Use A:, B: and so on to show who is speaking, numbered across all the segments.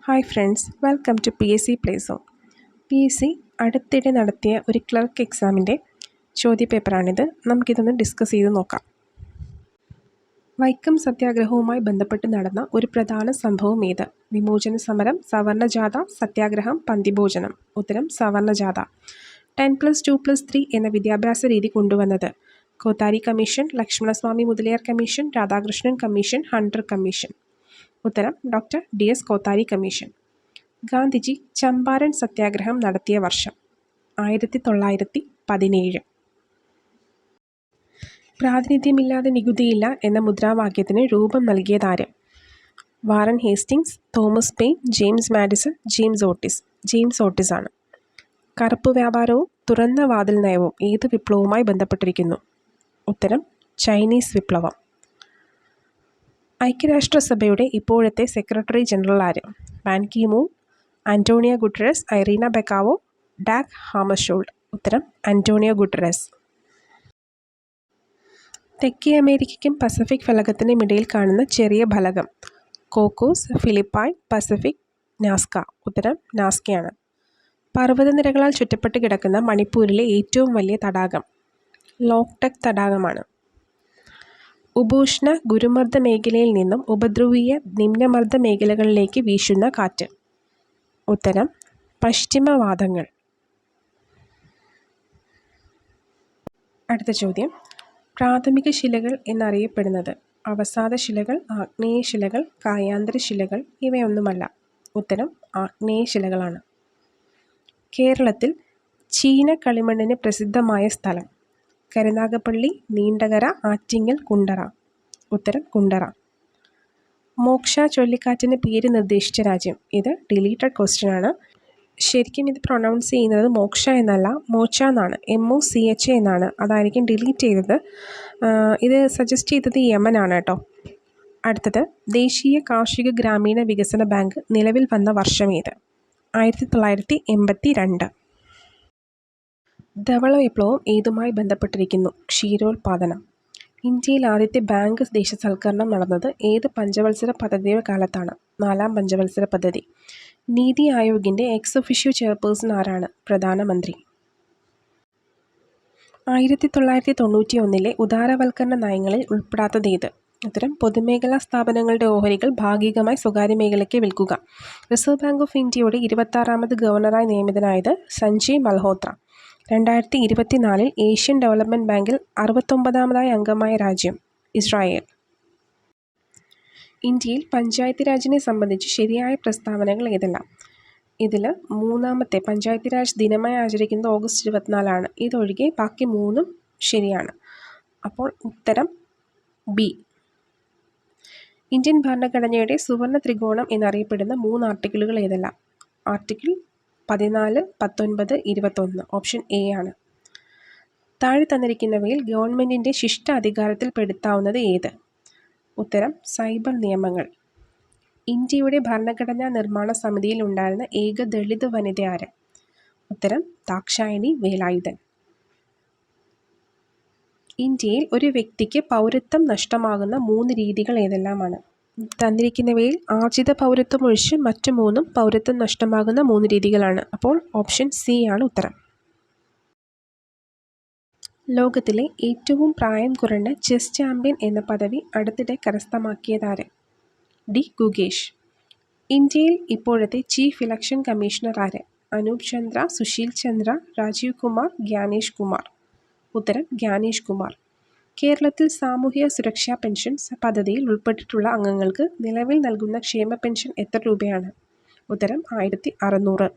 A: Hi friends, welcome to PSC play zone. PSC അടുത്തിടെ നടത്തിയ ഒരു ക്ലർക്ക് എക്സാമിൻ്റെ ചോദ്യപേപ്പറാണിത്. നമുക്കിതൊന്ന് ഡിസ്കസ് ചെയ്ത് നോക്കാം. വൈക്കം സത്യാഗ്രഹവുമായി ബന്ധപ്പെട്ട് നടന്ന ഒരു പ്രധാന സംഭവം ഏത്? വിമോചന സമരം, സവർണജാഥ, സത്യാഗ്രഹം, പന്തിഭോജനം. ഉത്തരം സവർണജാഥ. 10+2+3 എന്ന വിദ്യാഭ്യാസ രീതി കൊണ്ടുവന്നത്? Kothari commission, Lakshmanaswami Mudaliar commission, Radhakrishnan commission, hunter commission. ഉത്തരം doctor DS Kothari commission. Gandhiji Champaran Satyagraha നടത്തിയ വർഷം? 1917. പ്രാതിനിധ്യമില്ലാതെ നികുതിയില്ല എന്ന മുദ്രാവാക്യത്തിന് രൂപം നൽകിയതാര്? Warren Hastings, Thomas Paine, James Madison, James Otis ആണ്. കറുപ്പ് വ്യാപാരവും തുറന്ന വാതിൽ നയവും ഏത് വിപ്ലവവുമായി ബന്ധപ്പെട്ടിരിക്കുന്നു? ഉത്തരം ചൈനീസ് വിപ്ലവം. ഐക്യരാഷ്ട്രസഭയുടെ ഇപ്പോഴത്തെ സെക്രട്ടറി ജനറൽ ആര്? Ban Ki Moon, Antonio Guterres, Irina Bokova, Dag Hammarskjold. ഉത്തരം ആന്റോണിയോ ഗുട്ടറസ്. തെക്കേ അമേരിക്കയ്ക്കും പസഫിക് ഫലകത്തിനും ഇടയിൽ കാണുന്ന ചെറിയ ഫലകം? Cocos, Philippine, Pacific, Nazca. ഉത്തരം നാസ്കയാണ്. പർവ്വതനിരകളാൽ ചുറ്റപ്പെട്ട് കിടക്കുന്ന മണിപ്പൂരിലെ ഏറ്റവും വലിയ തടാകം? ലോക്ടക് തടാകമാണ്. ഉപോഷ്ണ ഗുരുമർദ്ദ മേഖലയിൽ നിന്നും ഉപധ്രുവീയ നിമ്നമർദ്ദ മേഖലകളിലേക്ക് വീശുന്ന കാറ്റ്? ഉത്തരം പശ്ചിമവാതങ്ങൾ. അടുത്ത ചോദ്യം. പ്രാഥമിക ശിലകൾ എന്നറിയപ്പെടുന്നത്? അവസാദ ശിലകൾ, ആഗ്നേയ ശിലകൾ, കായാന്തര ശിലകൾ, ഇവയൊന്നുമല്ല. ഉത്തരം ആഗ്നേയ ശിലകളാണ്. കേരളത്തിൽ ചീന കളിമണ്ണിന് പ്രസിദ്ധമായ സ്ഥലം? കരുനാഗപ്പള്ളി, നീണ്ടകര, ആറ്റിങ്ങൽ, കുണ്ടറ. ഉത്തരം കുണ്ടറ. മോക്ഷ ചുഴലിക്കാറ്റിന് പേര് നിർദ്ദേശിച്ച രാജ്യം? ഇത് ഡിലീറ്റഡ് ക്വസ്റ്റ്യൻ ആണ്. ശരിക്കും ഇത് പ്രൊനൗൺസ് ചെയ്യുന്നത് മോക്ഷ എന്നല്ല, മോച്ച എന്നാണ്. MOCH എന്നാണ്. അതായിരിക്കും ഡിലീറ്റ് ചെയ്തത്. ഇത് സജസ്റ്റ് ചെയ്തത് യമനാണ് കേട്ടോ. അടുത്തത്. ദേശീയ കാർഷിക ഗ്രാമീണ വികസന ബാങ്ക് നിലവിൽ വന്ന വർഷം ഏത്? 1982. ധവള വിപ്ലവം ഏതുമായി ബന്ധപ്പെട്ടിരിക്കുന്നു? ക്ഷീരോത്പാദനം. ഇന്ത്യയിൽ ആദ്യത്തെ ബാങ്ക് ദേശസൽക്കരണം നടന്നത് ഏത് പഞ്ചവത്സര പദ്ധതിയുടെ കാലത്താണ്? 4ാം പഞ്ചവത്സര പദ്ധതി. നീതി ആയോഗിൻ്റെ എക്സ് ഒഫീഷ്യോ ചെയർപേഴ്സൺ ആരാണ്? പ്രധാനമന്ത്രി. 1991 ഉദാരവൽക്കരണ നയങ്ങളിൽ ഉൾപ്പെടാത്തത് ഏത്? ഉത്തരം പൊതുമേഖലാ സ്ഥാപനങ്ങളുടെ ഓഹരികൾ ഭാഗികമായി സ്വകാര്യ മേഖലയ്ക്ക് വിൽക്കുക. റിസർവ് ബാങ്ക് ഓഫ് ഇന്ത്യയുടെ 26ാമത് ഗവർണറായി നിയമിതനായത് സഞ്ജയ് മൽഹോത്ര. 2024 ഏഷ്യൻ ഡെവലപ്മെൻറ്റ് ബാങ്കിൽ 69ാമതായി അംഗമായ രാജ്യം? ഇസ്രായേൽ. ഇന്ത്യയിൽ പഞ്ചായത്ത് രാജിനെ സംബന്ധിച്ച് ശരിയായ പ്രസ്താവനകൾ ഏതെല്ലാം? ഇതിൽ 3ാമത്തെ പഞ്ചായത്ത് രാജ് ദിനമായി ആചരിക്കുന്നത് ഓഗസ്റ്റ് 24 ഇതൊഴികെ ബാക്കി 3ഉം ശരിയാണ്. അപ്പോൾ ഉത്തരം B. ഇന്ത്യൻ ഭരണഘടനയുടെ സുവർണ ത്രികോണം എന്നറിയപ്പെടുന്ന 3 ആർട്ടിക്കിളുകൾ ഏതെല്ലാം? ആർട്ടിക്കിൾ 14, 19, 21. ഓപ്ഷൻ A ആണ്. താഴെ തന്നിരിക്കുന്നവയിൽ ഗവൺമെൻറ്റിൻ്റെ ശിഷ്ട അധികാരത്തിൽ പെടുത്താവുന്നത് ഏത്? ഉത്തരം സൈബർ നിയമങ്ങൾ. ഇന്ത്യയുടെ ഭരണഘടനാ നിർമ്മാണ സമിതിയിൽ ഉണ്ടായിരുന്ന ഏക ദളിത് വനിത ആര്? ഉത്തരം ദാക്ഷായണി വേലായുധൻ. ഇന്ത്യയിൽ ഒരു വ്യക്തിക്ക് പൗരത്വം നഷ്ടമാകുന്ന 3 രീതികൾ ഏതെല്ലാമാണ്? തന്നിരിക്കുന്നവയിൽ ആർജിത പൗരത്വം ഒഴിച്ച് മറ്റു 3ഉം പൗരത്വം നഷ്ടമാകുന്ന 3 രീതികളാണ്. അപ്പോൾ ഓപ്ഷൻ C ആണ് ഉത്തരം. ലോകത്തിലെ ഏറ്റവും പ്രായം കുറഞ്ഞ ചെസ് ചാമ്പ്യൻ എന്ന പദവി അടുത്തിടെ കരസ്ഥമാക്കിയതാര്? D. ഗുകേഷ്. ഇന്ത്യയിൽ ഇപ്പോഴത്തെ ചീഫ് ഇലക്ഷൻ കമ്മീഷണർ ആര്? അനൂപ് ചന്ദ്ര, സുശീൽ ചന്ദ്ര, രാജീവ് കുമാർ, ഗ്യാനേഷ് കുമാർ. ഉത്തരം ഗ്യാനേഷ് കുമാർ. കേരളത്തിൽ സാമൂഹ്യ സുരക്ഷാ പെൻഷൻ പദ്ധതിയിൽ ഉൾപ്പെട്ടിട്ടുള്ള അംഗങ്ങൾക്ക് നിലവിൽ നൽകുന്ന ക്ഷേമ പെൻഷൻ എത്ര രൂപയാണ്? ഉത്തരം 1600.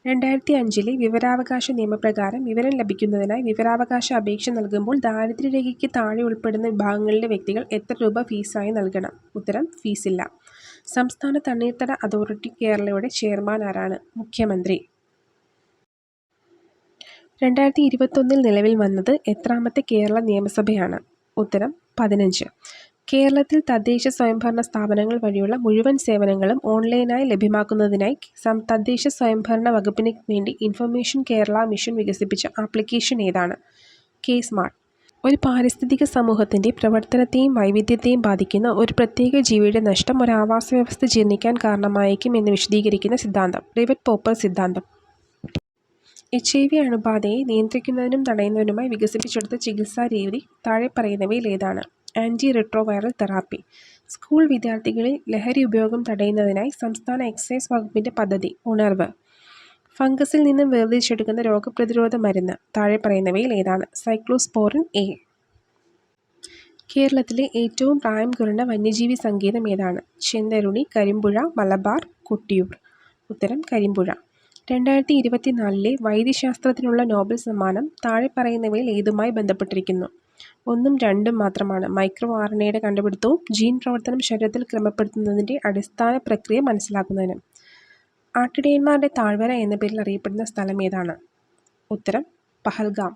A: 2005 വിവരാവകാശ നിയമപ്രകാരം വിവരം ലഭിക്കുന്നതിനായി വിവരാവകാശ അപേക്ഷ നൽകുമ്പോൾ ദാരിദ്ര്യരേഖയ്ക്ക് താഴെ ഉൾപ്പെടുന്ന വിഭാഗങ്ങളിലെ വ്യക്തികൾ എത്ര രൂപ ഫീസായി നൽകണം? ഉത്തരം ഫീസില്ല. സംസ്ഥാന തണ്ണീർത്തട അതോറിറ്റി കേരളയുടെ ചെയർമാൻ ആരാണ്? മുഖ്യമന്ത്രി. 2021 നിലവിൽ വന്നത് എത്രാമത്തെ കേരള നിയമസഭയാണ്? ഉത്തരം 15. കേരളത്തിൽ തദ്ദേശ സ്വയംഭരണ സ്ഥാപനങ്ങൾ വഴിയുള്ള മുഴുവൻ സേവനങ്ങളും ഓൺലൈനായി ലഭ്യമാക്കുന്നതിനായി തദ്ദേശ സ്വയംഭരണ വകുപ്പിന് വേണ്ടി ഇൻഫർമേഷൻ കേരള മിഷൻ വികസിപ്പിച്ച ആപ്ലിക്കേഷൻ ഏതാണ്? K-Smart. ഒരു പാരിസ്ഥിതിക സമൂഹത്തിൻ്റെ പ്രവർത്തനത്തെയും വൈവിധ്യത്തെയും ബാധിക്കുന്ന ഒരു പ്രത്യേക ജീവിയുടെ നഷ്ടം ഒരു ആവാസവ്യവസ്ഥ ജീർണിക്കാൻ കാരണമായേക്കും എന്ന് വിശദീകരിക്കുന്ന സിദ്ധാന്തം. ഡേവിഡ് പോപ്പർ സിദ്ധാന്തം. HIV അണുബാധയെ നിയന്ത്രിക്കുന്നതിനും തടയുന്നതിനുമായി വികസിപ്പിച്ചെടുത്ത ചികിത്സാ രീതി താഴെ പറയുന്നവയിൽ ഏതാണ്? Anti retroviral therapy. സ്കൂൾ വിദ്യാർത്ഥികളിൽ ലഹരി ഉപയോഗം തടയുന്നതിനായി സംസ്ഥാന എക്സൈസ് വകുപ്പിൻ്റെ പദ്ധതി ഉണർവ്. ഫംഗസിൽ നിന്നും വേർതിരിച്ചെടുക്കുന്ന രോഗപ്രതിരോധ മരുന്ന് താഴെ പറയുന്നവയിൽ ഏതാണ്? Cyclosporin A. കേരളത്തിലെ ഏറ്റവും പ്രായം കുറഞ്ഞ വന്യജീവി സങ്കേതം ഏതാണ്? ചെന്തരുണി, കരിമ്പുഴ, മലബാർ, കൊട്ടിയൂർ. ഉത്തരം കരിമ്പുഴ. 2024 വൈദ്യശാസ്ത്രത്തിനുള്ള നോബൽ സമ്മാനം താഴെ പറയുന്നവയിൽ ഏതുമായി ബന്ധപ്പെട്ടിരിക്കുന്നു? 1ഉം 2ഉം മാത്രമാണ്. മൈക്രോ RNAയുടെ കണ്ടുപിടുത്തവും ജീൻ പ്രവർത്തനം ശരീരത്തിൽ ക്രമപ്പെടുത്തുന്നതിൻ്റെ അടിസ്ഥാന പ്രക്രിയ മനസ്സിലാക്കുന്നതിനും. ആട്ടിടയന്മാരുടെ താഴ്വര എന്ന പേരിൽ അറിയപ്പെടുന്ന സ്ഥലം ഏതാണ്? ഉത്തരം പഹൽഗാം.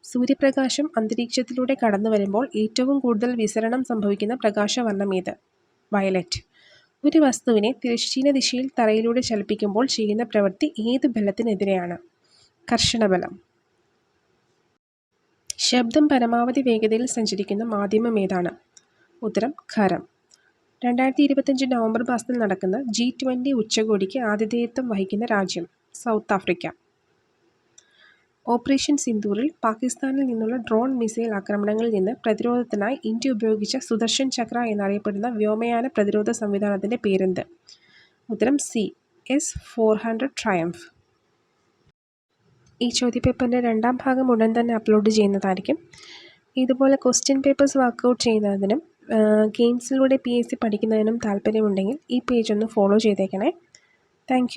A: സൂര്യപ്രകാശം അന്തരീക്ഷത്തിലൂടെ കടന്നു വരുമ്പോൾ ഏറ്റവും കൂടുതൽ വിസരണം സംഭവിക്കുന്ന പ്രകാശവർണ്ണം ഏത്? വയലറ്റ്. ഒരു വസ്തുവിനെ തിരശ്ചീന ദിശയിൽ തറയിലൂടെ ചലിപ്പിക്കുമ്പോൾ ചെയ്യുന്ന പ്രവൃത്തി ഏത് ബലത്തിനെതിരെയാണ്? കർഷണബലം. ശബ്ദം പരമാവധി വേഗതയിൽ സഞ്ചരിക്കുന്ന മാധ്യമം ഏതാണ്? ഉത്തരം ഖരം. 2025 നവംബർ മാസത്തിൽ നടക്കുന്ന G20 ഉച്ചകോടിക്ക് ആതിഥേയത്വം വഹിക്കുന്ന രാജ്യം? South Africa. ഓപ്പറേഷൻ സിന്ദൂറിൽ പാകിസ്ഥാനിൽ നിന്നുള്ള ഡ്രോൺ മിസൈൽ ആക്രമണങ്ങളിൽ നിന്ന് പ്രതിരോധത്തിനായി ഇന്ത്യ ഉപയോഗിച്ച സുദർശൻ ചക്ര എന്നറിയപ്പെടുന്ന വ്യോമയാന പ്രതിരോധ സംവിധാനത്തിൻ്റെ പേരെന്ത്? ഉത്തരം C. S-400 triumph. ഈ ചോദ്യപേപ്പറിൻ്റെ 2ാം ഭാഗം ഉടൻ തന്നെ അപ്ലോഡ് ചെയ്യുന്നതായിരിക്കും. ഇതുപോലെ ക്വസ്റ്റ്യൻ പേപ്പേഴ്സ് വർക്കൗട്ട് ചെയ്യുന്നതിനും ഗെയിംസിലൂടെ PSC പഠിക്കുന്നതിനും താല്പര്യമുണ്ടെങ്കിൽ ഈ പേജ് ഒന്ന് ഫോളോ ചെയ്തേക്കണേ. താങ്ക്